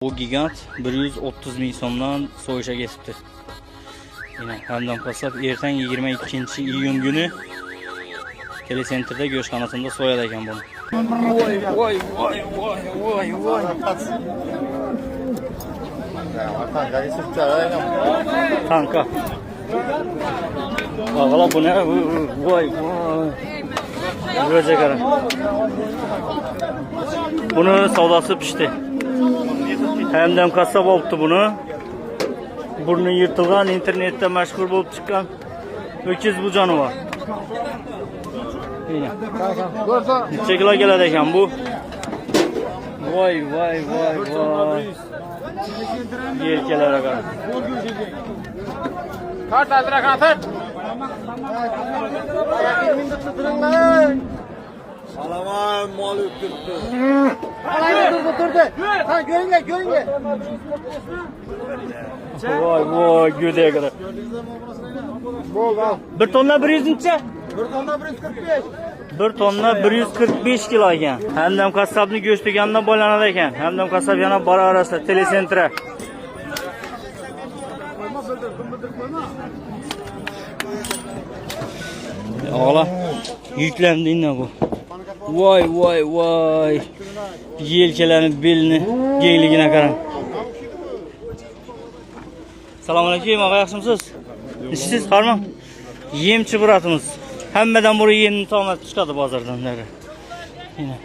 Bu gigant 130 ming so'mdan so'yishga ketibdi. Yine Hamdam Qassob ertan 22 iyun günü telesentrda go'shtxonasida so'yadi ekan buni. Voy. Tanka. Ağla bu ne? Voy. Böyle kara. Bunun savdası pişti. Hamdam Qassob oldu bunu. Burnu yırtılgan, internette meşhur bulup çıkan öküz bu canavar. Yine. Neçe kilo geledi ekan bu? Vay. Yelkelere kadar. Tart azra katır. Alaman mal öttürdü. Durdu. Ha görünge. Vay gödeye kadar. Bol al. Bir tonna 100 neçe? Bir tonna 145. Bir tonna 145 kilo ekan. Hamdam Qassobning go'shti yandan boylanadi ekan. Hamdam Qassob yana bora orasida telesentra. Oğla yüklendi yine bu. Vay. Yelkelerin belini, gengliğine qarang. Selamünaleyküm, ağa yaxshimisiz? Siz harman? Yemchi buratimiz. Hammadan buri yemni tomat chiqadi bozordan nari. Yine.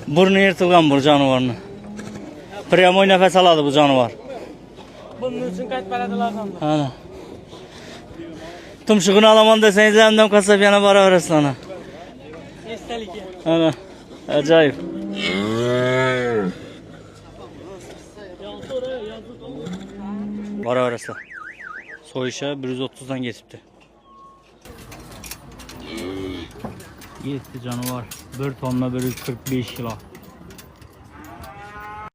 Burnu yırtılgan bu canavarni. Pryamoy nafas oladi bu canavar. Bunun için kaç para lazım? Ana. Tumshug'ini olaman desangiz Hamdam Qassob yana boraverasiz ana. Esdalik. Ana. Ajoyib. Boraverasiz. So'yisha 130 dan ketibdi. Yetti canavar. 1 tonna 145 kilo.